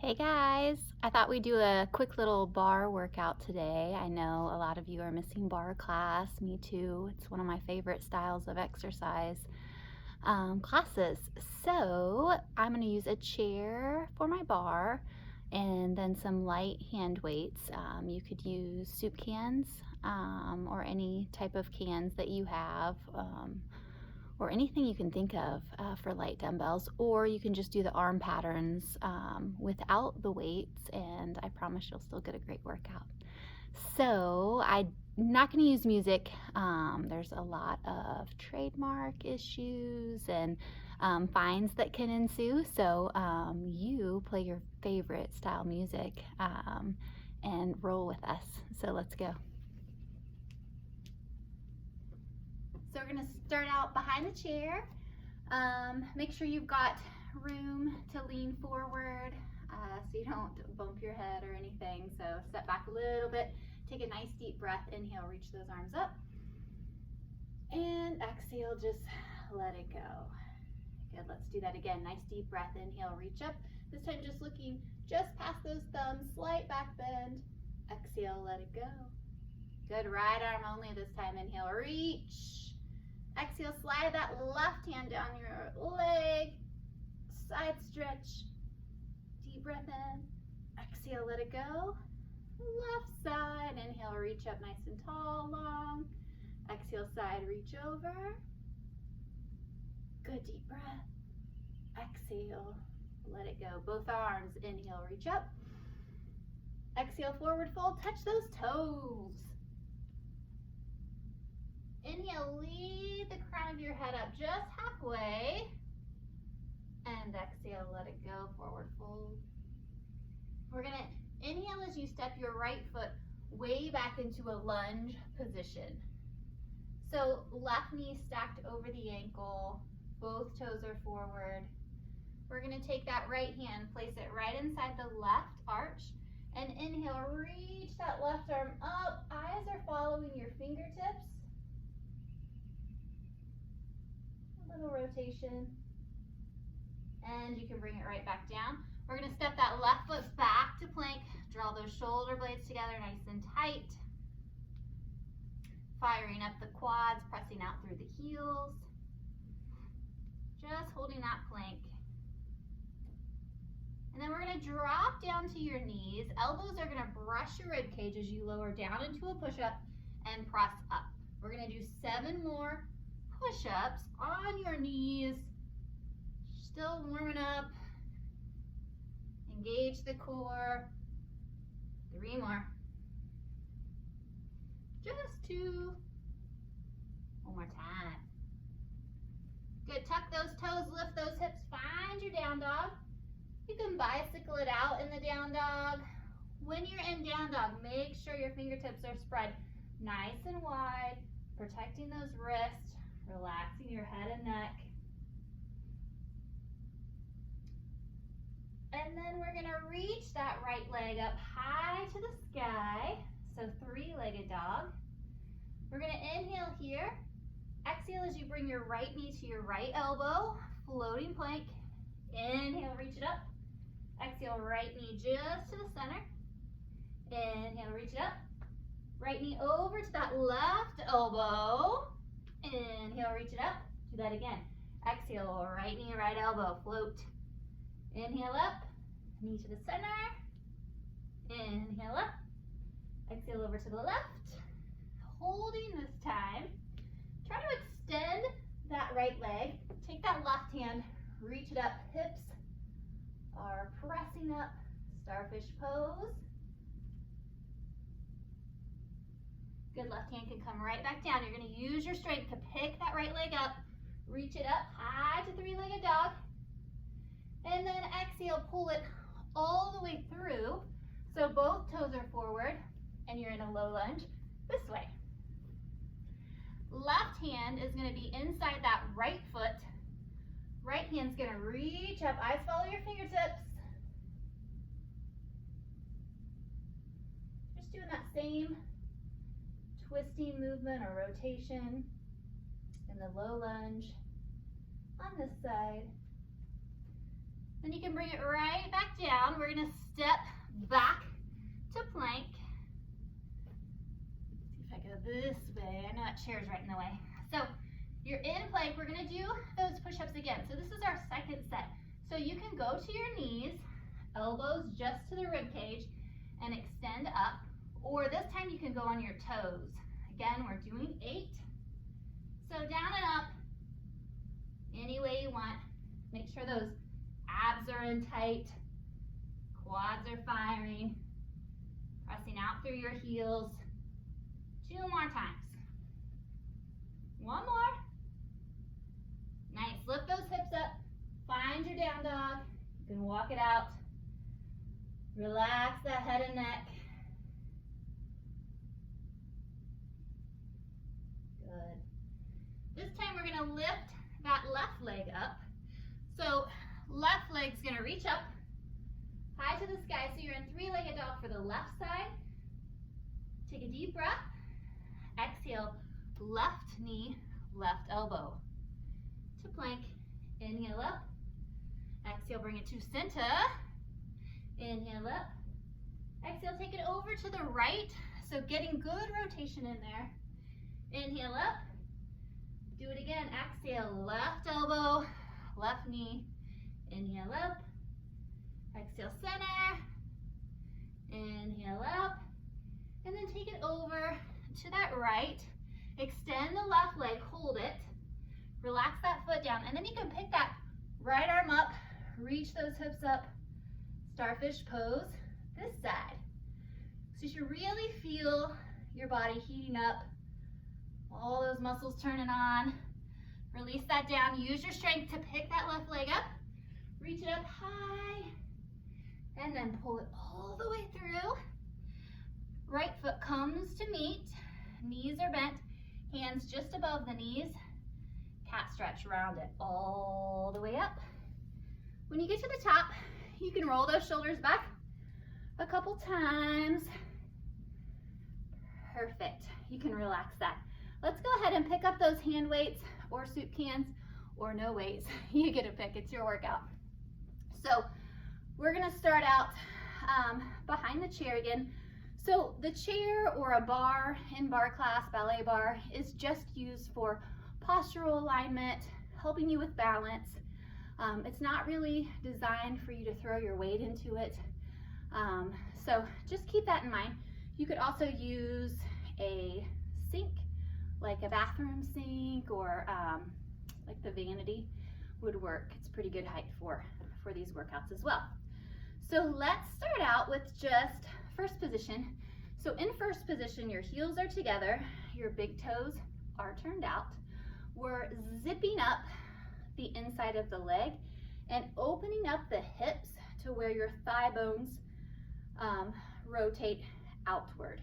Hey guys, I thought we'd do a quick little bar workout today. I know a lot of you are missing barre class, me too. It's one of my favorite styles of exercise classes. So I'm going to use a chair for my bar and then some light hand weights. You could use soup cans or any type of cans that you have. Or anything you can think of for light dumbbells, or you can just do the arm patterns without the weights, and I promise you'll still get a great workout. So I'm not going to use music. There's a lot of trademark issues and fines that can ensue, so you play your favorite style music and roll with us. So let's go. So we're going to start out behind the chair. Make sure you've got room to lean forward so you don't bump your head or anything. So step back a little bit, take a nice deep breath, inhale, reach those arms up. And exhale, just let it go. Good, let's do that again. Nice deep breath, inhale, reach up. This time just looking just past those thumbs, slight back bend. Exhale, let it go. Good, right arm only this time. Inhale, reach. Exhale, slide that left hand down your leg, side stretch, deep breath in, exhale, let it go. Left side, inhale, reach up nice and tall, long. Exhale, side, reach over. Good, deep breath. Exhale, let it go. Both arms, inhale, reach up. Exhale, forward fold, touch those toes. Inhale, lead the crown of your head up just halfway. And exhale, let it go, forward fold. We're gonna inhale as you step your right foot way back into a lunge position. So left knee stacked over the ankle, both toes are forward. We're gonna take that right hand, place it right inside the left arch, and inhale, reach that left arm up. Eyes are following your fingertips. Little rotation, and you can bring it right back down. We're going to step that left foot back to plank, draw those shoulder blades together nice and tight, firing up the quads, pressing out through the heels, just holding that plank. And then we're going to drop down to your knees. Elbows are going to brush your rib cage as you lower down into a push-up and press up. We're going to do 7 more push-ups on your knees, still warming up. Engage the core. 3 more. Just 2. One more time. Good, tuck those toes, lift those hips, find your down dog. You can bicycle it out in the down dog. When you're in down dog, make sure your fingertips are spread nice and wide, protecting those wrists. Relaxing your head and neck. And then we're gonna reach that right leg up high to the sky. So 3-legged dog. We're gonna inhale here. Exhale as you bring your right knee to your right elbow, floating plank. Inhale, reach it up. Exhale, right knee just to the center. Inhale, reach it up. Right knee over to that left elbow. Inhale, reach it up. Do that again. Exhale, right knee, right elbow, float. Inhale up, knee to the center. Inhale up. Exhale over to the left. Holding this time. Try to extend that right leg. Take that left hand, reach it up. Hips are pressing up. Starfish pose. Good, left hand can come right back down. You're gonna use your strength to pick that right leg up, reach it up high to 3-legged dog, and then exhale, pull it all the way through. So both toes are forward and you're in a low lunge this way. Left hand is gonna be inside that right foot. Right hand's gonna reach up, eyes follow your fingertips. Just doing that same twisting movement or rotation in the low lunge on this side. Then you can bring it right back down. We're gonna step back to plank. See if I go this way. I know that chair's right in the way. So you're in plank. We're gonna do those push-ups again. So this is our second set. So you can go to your knees, elbows just to the rib cage, and extend up. Or this time you can go on your toes. Again, we're doing 8. So down and up, any way you want. Make sure those abs are in tight, quads are firing, pressing out through your heels. 2 more times. 1 more. Nice, lift those hips up, find your down dog. You can walk it out. Relax that head and neck. Good. This time we're gonna lift that left leg up. So left leg's gonna reach up high to the sky. So you're in 3-legged dog for the left side. Take a deep breath. Exhale, left knee, left elbow. To plank, inhale up. Exhale, bring it to center. Inhale up. Exhale, take it over to the right. So getting good rotation in there. Inhale up. Do it again. Exhale, left elbow, left knee. Inhale up. Exhale, center. Inhale up. And then take it over to that right. Extend the left leg, hold it. Relax that foot down. And then you can pick that right arm up, reach those hips up. Starfish pose this side. So you should really feel your body heating up. All those muscles turning on. Release that down. Use your strength to pick that left leg up. Reach it up high. And then pull it all the way through. Right foot comes to meet. Knees are bent. Hands just above the knees. Cat stretch, round it all the way up. When you get to the top, you can roll those shoulders back a couple times. Perfect. You can relax that. Let's go ahead and pick up those hand weights or soup cans or no weights. You get to pick. It's your workout. So we're going to start out behind the chair again. So the chair or a bar in barre class, ballet bar, is just used for postural alignment, helping you with balance. It's not really designed for you to throw your weight into it. So just keep that in mind. You could also use a sink, like a bathroom sink, or like the vanity would work. It's pretty good height for these workouts as well. So let's start out with just first position. So in first position, your heels are together, your big toes are turned out. We're zipping up the inside of the leg and opening up the hips to where your thigh bones rotate outward.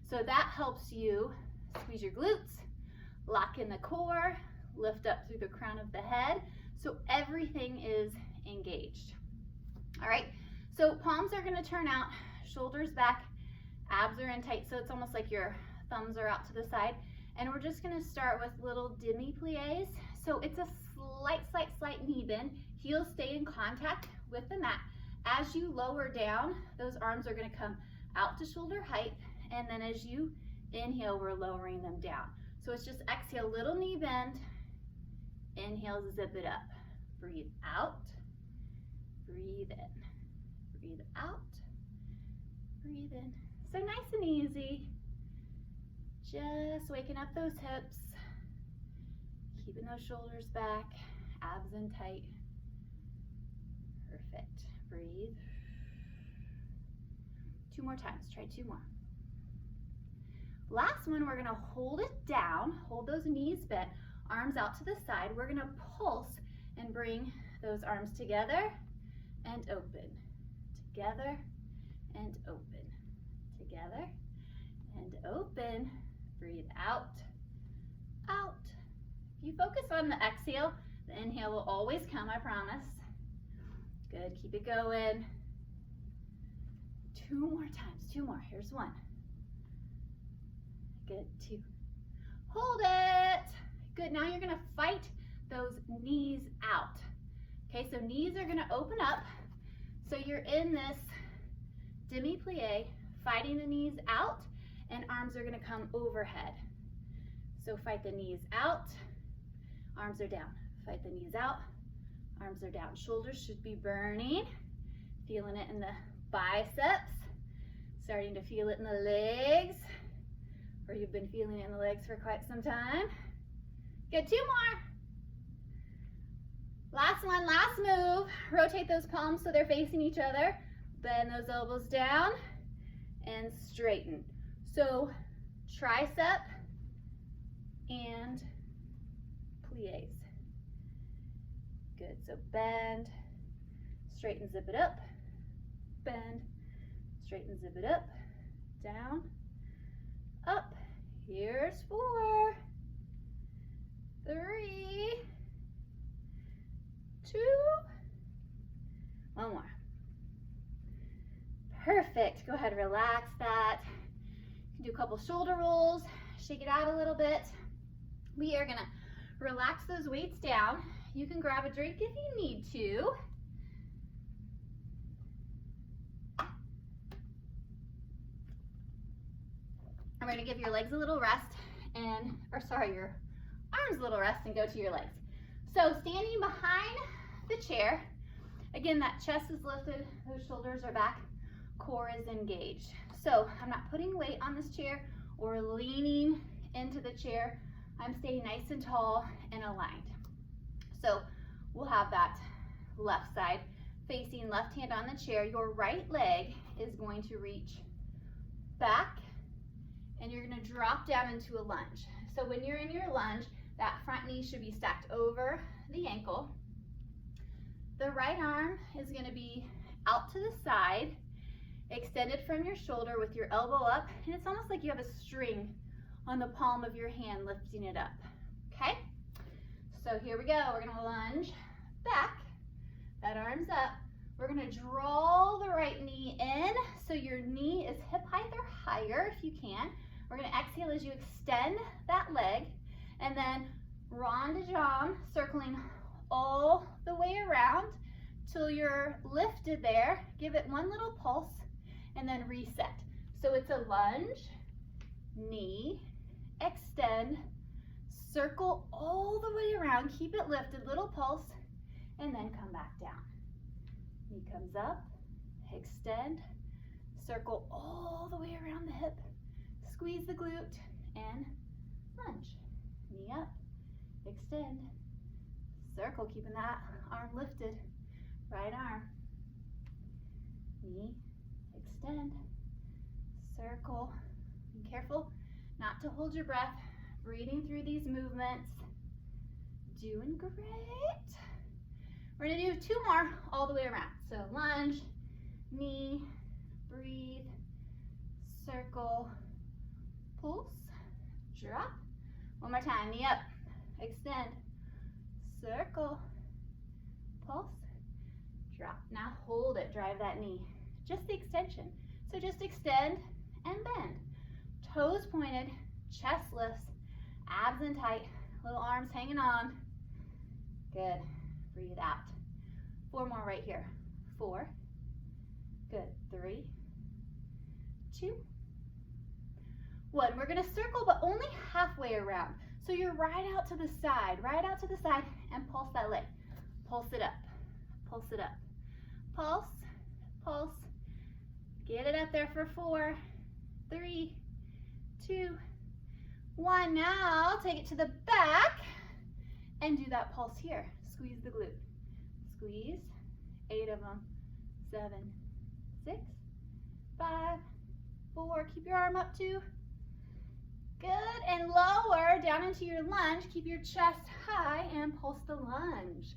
So that helps you squeeze your glutes, lock in the core, lift up through the crown of the head, so everything is engaged. All right, so palms are going to turn out, shoulders back, abs are in tight, so it's almost like your thumbs are out to the side. And we're just going to start with little demi-plies. So it's a slight knee bend. Heels stay in contact with the mat. As you lower down, those arms are going to come out to shoulder height. And then as you inhale, we're lowering them down. So it's just exhale, little knee bend. Inhale, zip it up. Breathe out. Breathe in. Breathe out. Breathe in. So nice and easy. Just waking up those hips. Keeping those shoulders back. Abs in tight. Perfect. Breathe. 2 more times. Try 2 more. Last one, we're going to hold it down. Hold those knees bent. Arms out to the side. We're going to pulse and bring those arms together and open. Together and open. Together and open. Breathe out. Out. If you focus on the exhale, the inhale will always come, I promise. Good. Keep it going. 2 more times. 2 more. Here's 1. Good. 2. Hold it. Good. Now you're going to fight those knees out. Okay, so knees are gonna open up. So you're in this demi-plie, fighting the knees out, and arms are gonna come overhead. So fight the knees out, arms are down. Fight the knees out, arms are down. Shoulders should be burning. Feeling it in the biceps. Starting to feel it in the legs. Or you've been feeling it in the legs for quite some time. Good, 2 more. Last one, last move. Rotate those palms so they're facing each other. Bend those elbows down and straighten. So tricep and plies. Good, so bend, straighten, zip it up, bend, straighten, zip it up, down, up. Here's 4, 3, 2, 1 more. Perfect. Go ahead and relax that. You can do a couple shoulder rolls, shake it out a little bit. We are gonna relax those weights down. You can grab a drink if you need to. And we're gonna give your legs a little rest and, your arms a little rest and go to your legs. So standing behind the chair, again, that chest is lifted, those shoulders are back, core is engaged. So I'm not putting weight on this chair or leaning into the chair. I'm staying nice and tall and aligned. So we'll have that left side facing, left hand on the chair. Your right leg is going to reach back and you're gonna drop down into a lunge. So when you're in your lunge, that front knee should be stacked over the ankle. The right arm is gonna be out to the side, extended from your shoulder with your elbow up, and it's almost like you have a string on the palm of your hand lifting it up, okay? So here we go, we're gonna lunge back, that arm's up. We're gonna draw the right knee in, so your knee is hip height or higher if you can. We're gonna exhale as you extend that leg, and then rond de jambe, circling all the way around till you're lifted there. Give it one little pulse, and then reset. So it's a lunge, knee, extend, circle all the way around, keep it lifted, little pulse, and then come back down. Knee comes up, extend, circle all the way around the hip, squeeze the glute, and lunge. Knee up, extend, circle, keeping that arm lifted, right arm, knee, extend, circle. Be careful not to hold your breath, breathing through these movements. Doing great. We're gonna do 2 more all the way around. So lunge, knee, breathe, circle, pulse, drop. One more time, knee up, extend, circle, pulse, drop. Now hold it, drive that knee. Just the extension. So just extend and bend. Toes pointed, chest lifts, abs in tight, little arms hanging on. Good, breathe out. 4 more right here. 4, good, 3, 2, 1. We're gonna circle, but only halfway around. So you're right out to the side, and pulse that leg. Pulse it up, pulse it up. Pulse, pulse. Get it up there for 4, 3, 2, 1. Now take it to the back and do that pulse here. Squeeze the glute. Squeeze. 8 of them. 7, 6, 5, 4. Keep your arm up too. Good, and lower down into your lunge. Keep your chest high and pulse the lunge.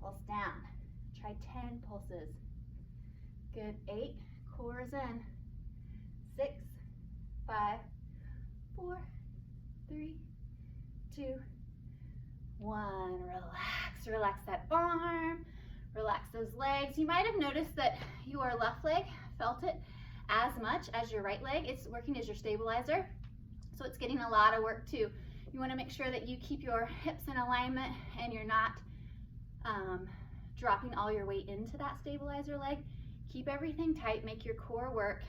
Pulse down. Try 10 pulses. Good, 8, core is in. 6, 5, 4, 3, 2, 1. Relax, relax that arm, relax those legs. You might have noticed that your left leg felt it as much as your right leg. It's working as your stabilizer. So it's getting a lot of work too. You want to make sure that you keep your hips in alignment and you're not dropping all your weight into that stabilizer leg. Keep everything tight, make your core work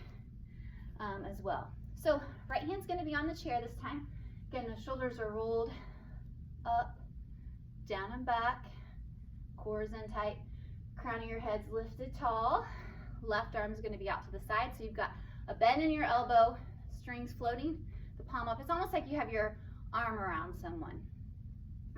as well. So right hand's gonna be on the chair this time. Again, the shoulders are rolled up, down and back, core's in tight, crown of your head's lifted tall. Left arm's gonna be out to the side, so you've got a bend in your elbow, strings floating, the palm up. It's almost like you have your arm around someone.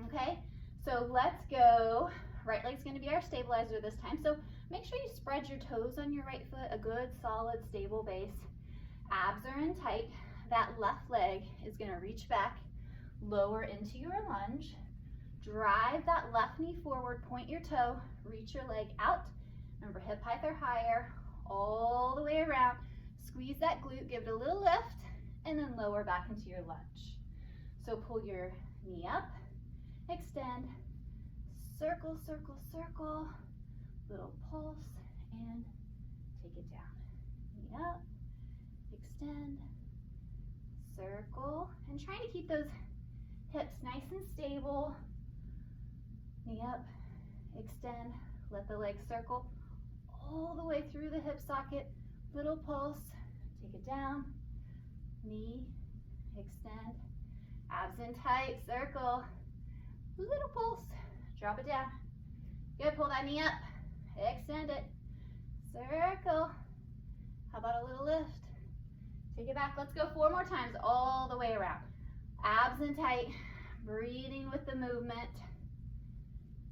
Okay, so let's go. Right leg's gonna be our stabilizer this time. So make sure you spread your toes on your right foot, a good, solid, stable base. Abs are in tight. That left leg is gonna reach back, lower into your lunge. Drive that left knee forward, point your toe, reach your leg out. Remember, hip height or higher, all the way around. Squeeze that glute, give it a little lift, and then lower back into your lunge. So pull your knee up, extend, circle, circle, circle, little pulse, and take it down. Knee up, extend, circle, and trying to keep those hips nice and stable. Knee up, extend, let the leg circle all the way through the hip socket, little pulse, take it down, knee, extend, abs in tight, circle, little pulse, drop it down. Good, pull that knee up, extend it, circle. How about a little lift? Take it back, let's go 4 more times, all the way around. Abs in tight, breathing with the movement.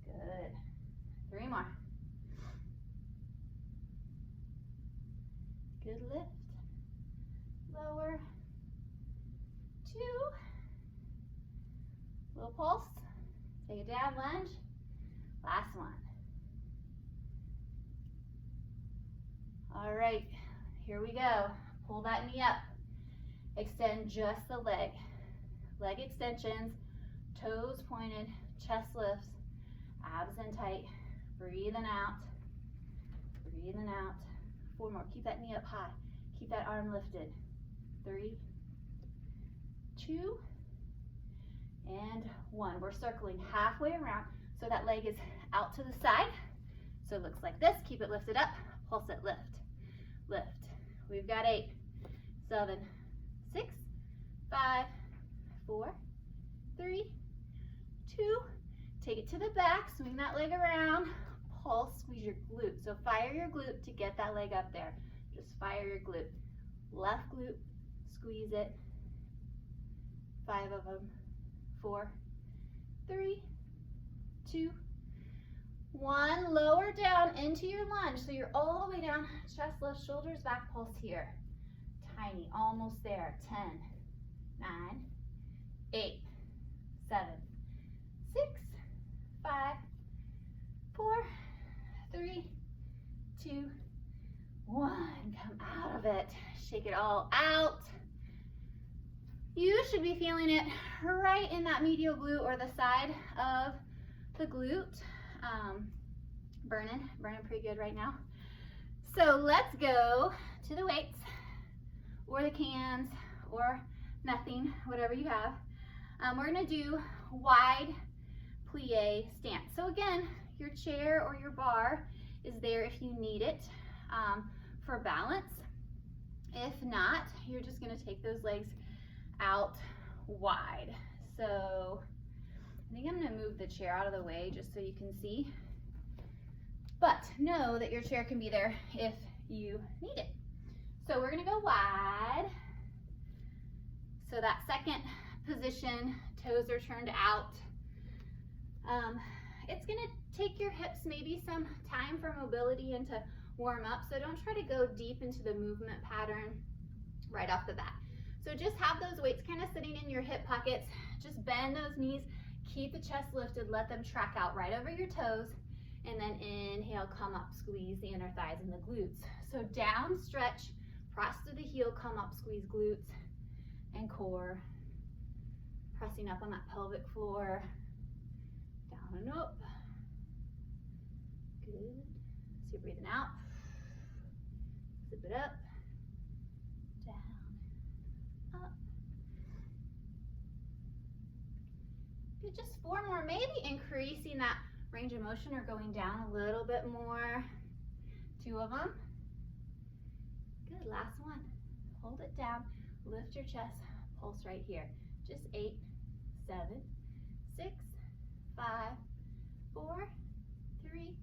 Good, 3 more. Good lift, lower, 2, little pulse, take it down, lunge, last one. All right, here we go. Pull that knee up, extend just the leg. Leg extensions, toes pointed, chest lifts, abs in tight, breathing out, breathing out. 4 more, keep that knee up high, keep that arm lifted. 3, 2, and 1. We're circling halfway around, so that leg is out to the side. So it looks like this, keep it lifted up, pulse it, lift, lift. We've got 8, 7, 6, 5, 4, 3, 2, take it to the back, swing that leg around, pulse, squeeze your glute. So fire your glute to get that leg up there. Just fire your glute. Left glute, squeeze it. 5 of them. 4, 3, 2, 1. Lower down into your lunge. So you're all the way down, chest lift, shoulders back, pulse here. Tiny, almost there. 10, 9, 8, 7, 6, 5, 4, 3, 2, 1. Come out of it. Shake it all out. You should be feeling it right in that medial glute or the side of the glute. Burning pretty good right now. So let's go to the weights or the cans or nothing, whatever you have. We're gonna do wide plie stance. So again, your chair or your bar is there if you need it for balance. If not, you're just gonna take those legs out wide. So I think I'm gonna move the chair out of the way just so you can see. But know that your chair can be there if you need it. So we're gonna go wide. So that second position, toes are turned out. It's gonna take your hips maybe some time for mobility and to warm up, so don't try to go deep into the movement pattern right off the bat. So just have those weights kind of sitting in your hip pockets. Just bend those knees, keep the chest lifted, let them track out right over your toes, and then inhale, come up, squeeze the inner thighs and the glutes. So down, stretch, press through the heel, come up, squeeze glutes and core, pressing up on that pelvic floor, down and up. Good. So you're breathing out, zip it up, down, up. Good, just 4 more, maybe increasing that range of motion or going down a little bit more. 2 of them. Good, last one. Hold it down, lift your chest, pulse right here. Just 8, 7, 6, 5, 4, 3,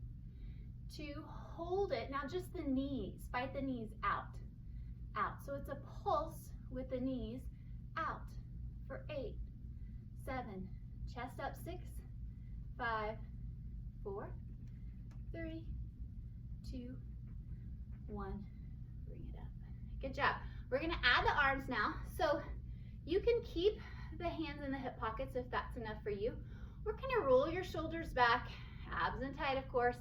2, hold it. Now just the knees, fight the knees out, out. So it's a pulse with the knees out for 8, 7, chest up, 6, 5, 4, 3, 2, 1, bring it up. Good job. We're gonna add the arms now. So you can keep the hands in the hip pockets if that's enough for you. We're gonna roll your shoulders back, abs in tight, of course.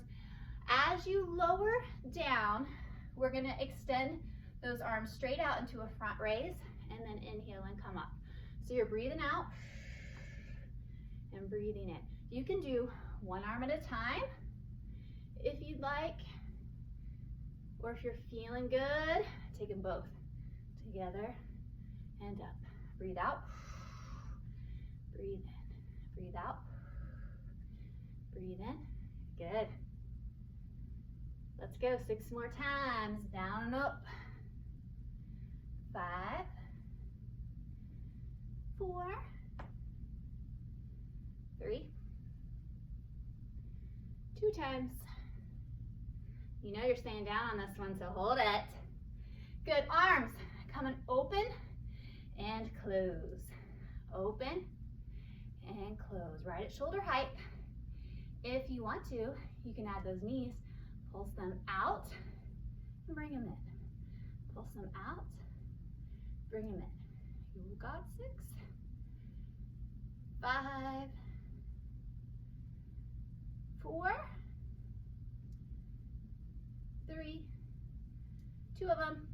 As you lower down, we're gonna extend those arms straight out into a front raise and then inhale and come up. So you're breathing out and breathing in. You can do one arm at a time if you'd like, or if you're feeling good, take them both together and up. Breathe out, breathe in, breathe out, breathe in. Good. Let's go 6 more times, down and up. 5, 4, 3, 2 times. You know you're staying down on this one, so hold it. Good, arms coming open and close. Open and close, right at shoulder height. If you want to, you can add those knees, pulse them out and bring them in. Pulse them out, bring them in. You got 6, 5, 4, 3, 2 of them.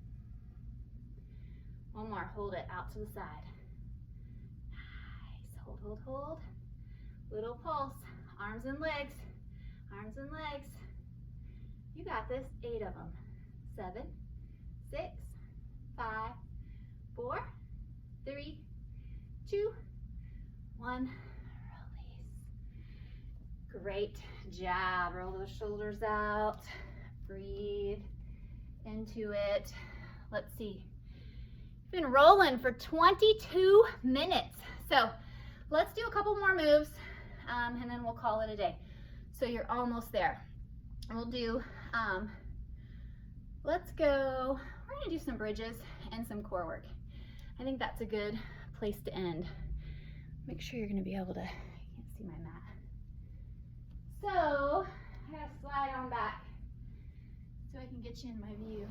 One more, hold it out to the side. Nice, hold, hold, hold. Little pulse, arms and legs, arms and legs. You got this, 8 of them. 7, 6, 5, 4, 3, 2, 1, release. Great job, roll those shoulders out, breathe into it. Let's see. Been rolling for 22 minutes. So let's do a couple more moves and then we'll call it a day. So you're almost there. We'll do, let's go, we're gonna do some bridges and some core work. I think that's a good place to end. Make sure you're gonna be able to, you can't see my mat. So I gotta slide on back so I can get you in my view.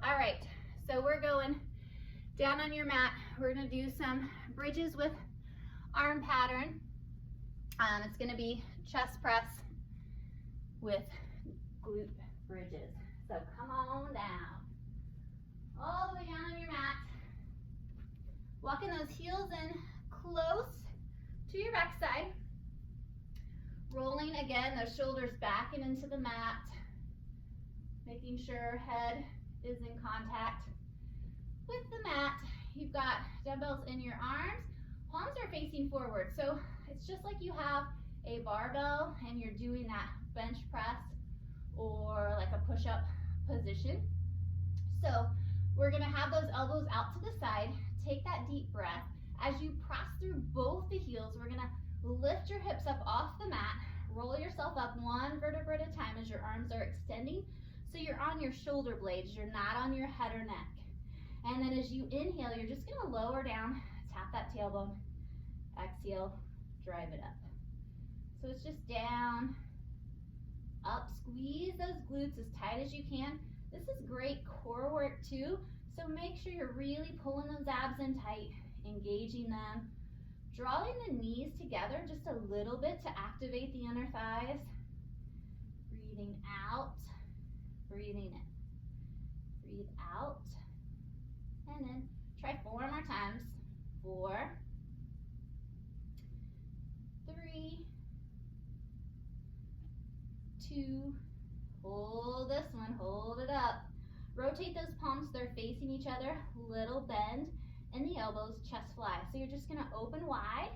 All right, so we're going down on your mat. We're gonna do some bridges with arm pattern. It's gonna be chest press with glute bridges. So come on down, all the way down on your mat. Walking those heels in close to your backside. Rolling again, those shoulders back and into the mat. Making sure head is in contact with the mat. You've got dumbbells in your arms. Palms are facing forward. So it's just like you have a barbell and you're doing that bench press or like a push-up position. So we're gonna have those elbows out to the side. Take that deep breath. As you press through both the heels, we're gonna lift your hips up off the mat. Roll yourself up one vertebra at a time as your arms are extending. So you're on your shoulder blades, you're not on your head or neck. And then as you inhale, you're just gonna lower down, tap that tailbone, exhale, drive it up. So it's just down, up, squeeze those glutes as tight as you can. This is great core work too, so make sure you're really pulling those abs in tight, engaging them, drawing the knees together just a little bit to activate the inner thighs. Breathing out, breathing in, breathe out, and then try 4 more times. 4, 3, 2, hold this one, hold it up. Rotate those palms so they're facing each other, little bend, and the elbows, chest fly. So you're just gonna open wide,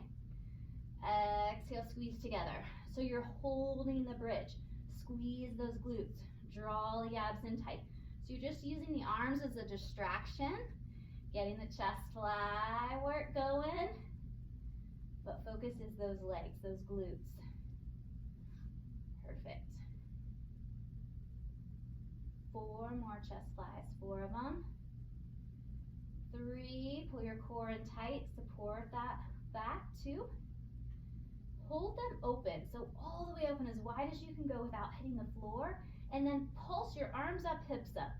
exhale, squeeze together. So you're holding the bridge. Squeeze those glutes, draw the abs in tight. So you're just using the arms as a distraction, getting the chest fly work going, but focus is those legs, those glutes. Perfect. 4 more chest flies, 4 of them. 3, pull your core in tight, support that back. 2, hold them open, so all the way open, as wide as you can go without hitting the floor, and then pulse your arms up, hips up.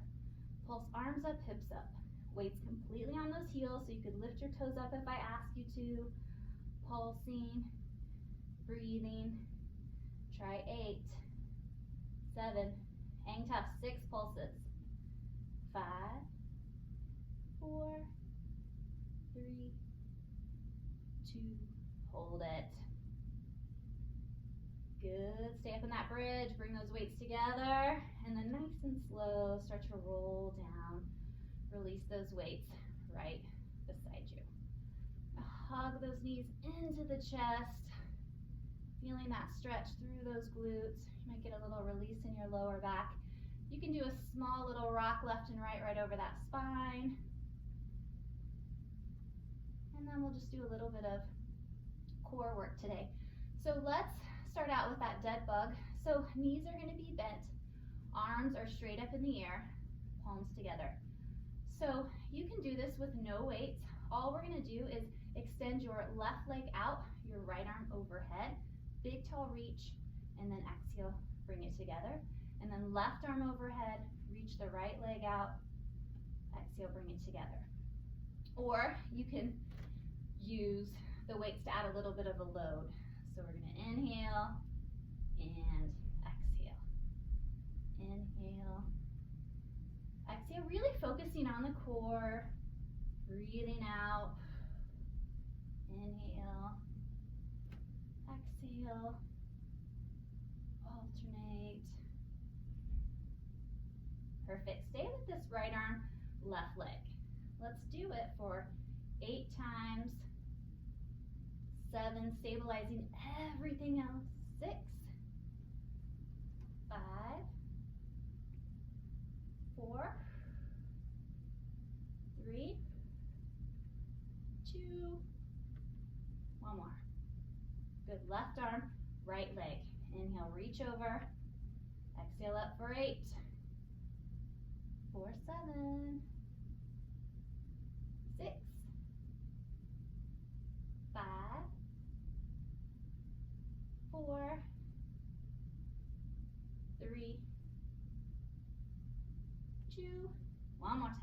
Pulse arms up, hips up. Weights completely on those heels, so you could lift your toes up if I ask you to. Pulsing, breathing. Try 8, 7, hang tough, 6 pulses. 5, 4, 3, 2, hold it. Good, stay up in that bridge, bring those weights together, and then nice and slow, start to roll down. Release those weights right beside you. Hug those knees into the chest, feeling that stretch through those glutes. You might get a little release in your lower back. You can do a small little rock left and right over that spine. And then we'll just do a little bit of core work today. So let's start out with that dead bug. So knees are going to be bent, arms are straight up in the air, palms together. So you can do this with no weights. All we're going to do is extend your left leg out, your right arm overhead, big tall reach, and then exhale, bring it together. And then left arm overhead, reach the right leg out, exhale, bring it together. Or you can use the weights to add a little bit of a load. So we're going to inhale and exhale. Inhale, exhale, really focusing on the core, breathing out. Inhale, exhale, alternate. Perfect. Stay with this right arm, left leg. Let's do it for 8 times. 7, stabilizing everything else. 6, 5, 4, 3, 2, 1 more. Good, left arm, right leg. Inhale, reach over. Exhale up for 8, 4, 7, 6, 5, 4, 3, 2, 1 more time.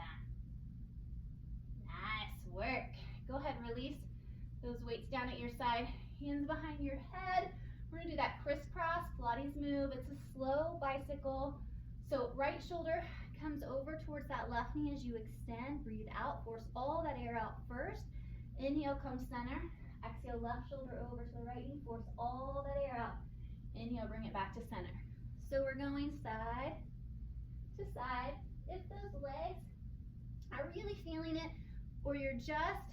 Nice work. Go ahead, release those weights down at your side, hands behind your head. We're gonna do that crisscross Pilates move. It's a slow bicycle. So right shoulder comes over towards that left knee as you extend. Breathe out, force all that air out first. Inhale, come center. Exhale, left shoulder over to the right knee. Force all that air out. Inhale, bring it back to center. So we're going side to side. If those legs are really feeling it, or you're just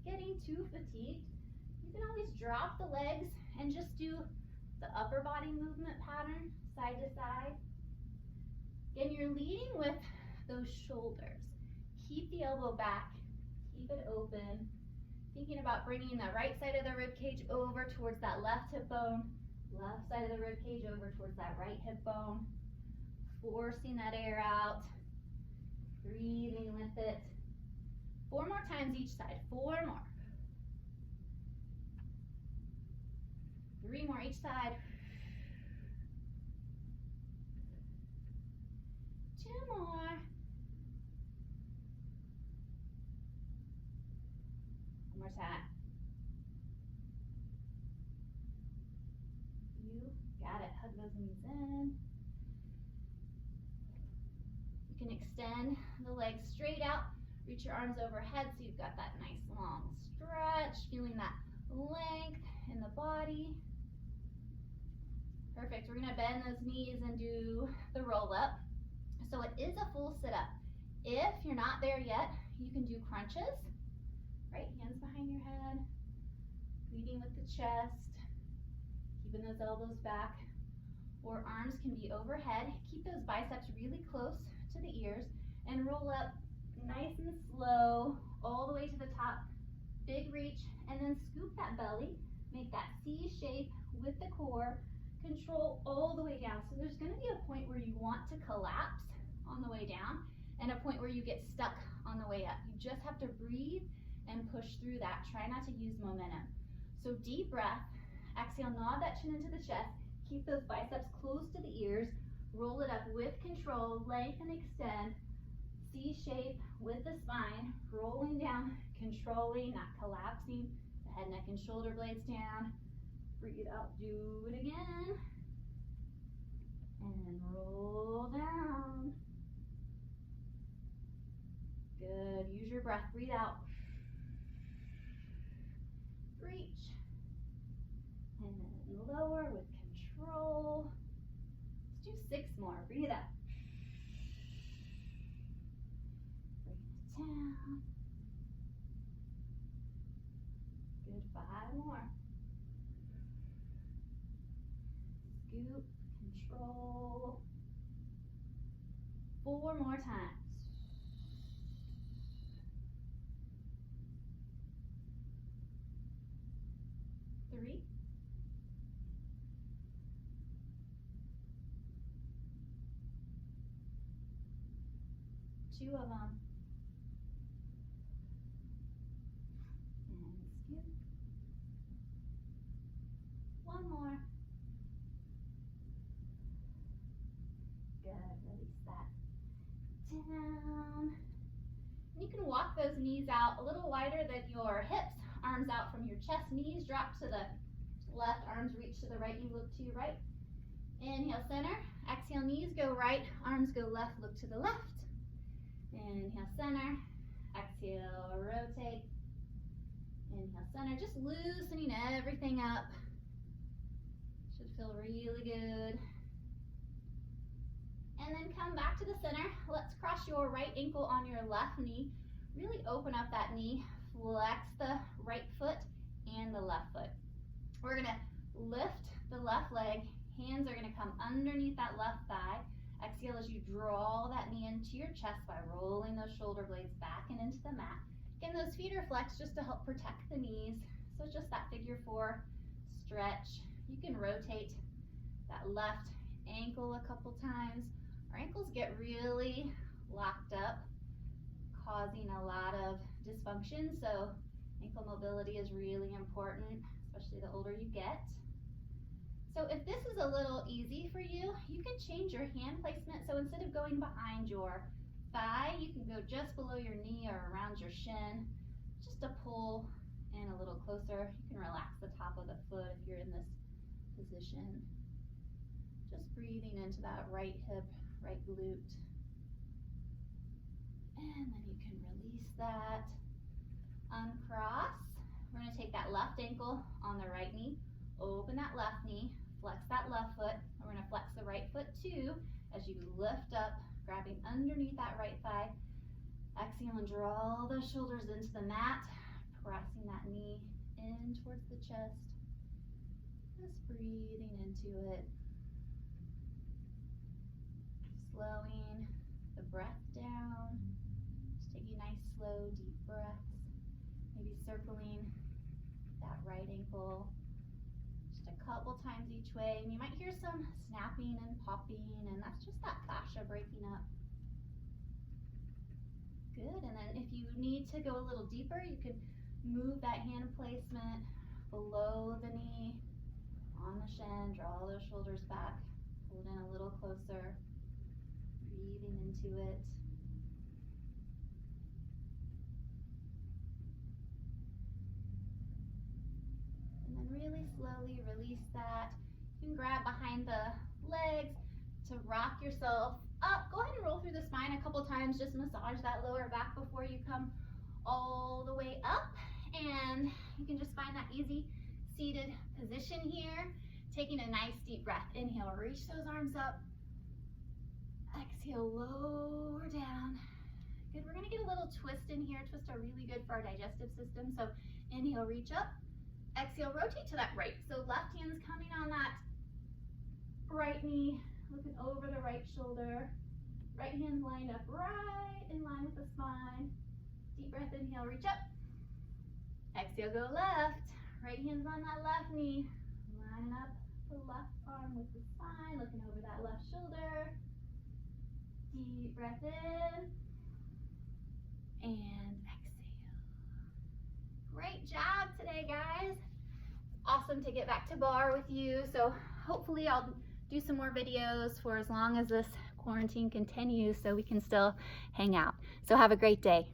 getting too fatigued, you can always drop the legs and just do the upper body movement pattern, side to side. Again, you're leading with those shoulders. Keep the elbow back, keep it open. Thinking about bringing the right side of the rib cage over towards that left hip bone, left side of the rib cage over towards that right hip bone. Forcing that air out, breathing with it. 4 more times each side, 4 more. 3 more each side. 2 more. 1 more time. You got it. Hug those knees in. You can extend the legs straight out. Reach your arms overhead so you've got that nice long stretch, feeling that length in the body. Perfect. We're going to bend those knees and do the roll up. So it is a full sit up. If you're not there yet, you can do crunches. Right hand's behind your head, leading with the chest, keeping those elbows back, or arms can be overhead. Keep those biceps really close to the ears and roll up nice and slow all the way to the top. Big reach, and then scoop that belly, make that C shape with the core, control all the way down. So there's going to be a point where you want to collapse on the way down and a point where you get stuck on the way up. You just have to breathe and push through that. Try not to use momentum. So deep breath, exhale, nod that chin into the chest, keep those biceps close to the ears, roll it up with control, lengthen, extend, C shape with the spine, rolling down, controlling, not collapsing, the head, neck, and shoulder blades down. Breathe out, do it again. And roll down. Good, use your breath, breathe out. Reach. And then lower with control. Let's do 6 more, breathe out. Down. Good, 5 more. Scoop, control. 4 more times. 3. 2 of them. Scoop. 1 more. Good, release that down. You can walk those knees out a little wider than your hips, arms out from your chest, knees drop to the left, arms reach to the right, you look to your right. Inhale, center, exhale, knees go right, arms go left, look to the left. Inhale, center, exhale, rotate. Inhale, center, just loosening everything up. Should feel really good. And then come back to the center. Let's cross your right ankle on your left knee. Really open up that knee, flex the right foot and the left foot. We're gonna lift the left leg, hands are gonna come underneath that left thigh. Exhale as you draw that knee into your chest by rolling those shoulder blades back and into the mat. Again, those feet are flexed just to help protect the knees. So it's just that figure 4 stretch. You can rotate that left ankle a couple times. Our ankles get really locked up, causing a lot of dysfunction. So ankle mobility is really important, especially the older you get. So if this is a little easy for you, you can change your hand placement. So instead of going behind your thigh, you can go just below your knee or around your shin, just to pull in a little closer. You can relax the top of the foot if you're in this position. Just breathing into that right hip, right glute. And then you can release that. Uncross. We're going to take that left ankle on the right knee, open that left knee, flex that left foot, and we're going to flex the right foot too as you lift up, grabbing underneath that right thigh. Exhale and draw those shoulders into the mat, pressing that knee in towards the chest. Just breathing into it. Slowing the breath down. Just taking nice, slow, deep breaths. Maybe circling that right ankle just a couple times each way. And you might hear some snapping and popping, and that's just that fascia breaking up. Good, and then if you need to go a little deeper, you can move that hand placement below the knee, on the shin, draw those shoulders back, hold in a little closer, breathing into it. And then really slowly release that. You can grab behind the legs to rock yourself up. Go ahead and roll through the spine a couple times, just massage that lower back before you come all the way up. And you can just find that easy seated position here. Taking a nice deep breath. Inhale, reach those arms up. Exhale, lower down. Good, we're gonna get a little twist in here. Twists are really good for our digestive system. So inhale, reach up. Exhale, rotate to that right. So left hand's coming on that right knee, looking over the right shoulder. Right hand's lined up right in line with the spine. Deep breath, inhale, reach up. Exhale, go left. Right hand's on that left knee. Lining up the left arm with the spine, looking over that left shoulder. Deep breath in. And exhale. Great job today, guys. Awesome to get back to bar with you. So hopefully I'll do some more videos for as long as this quarantine continues so we can still hang out. So have a great day.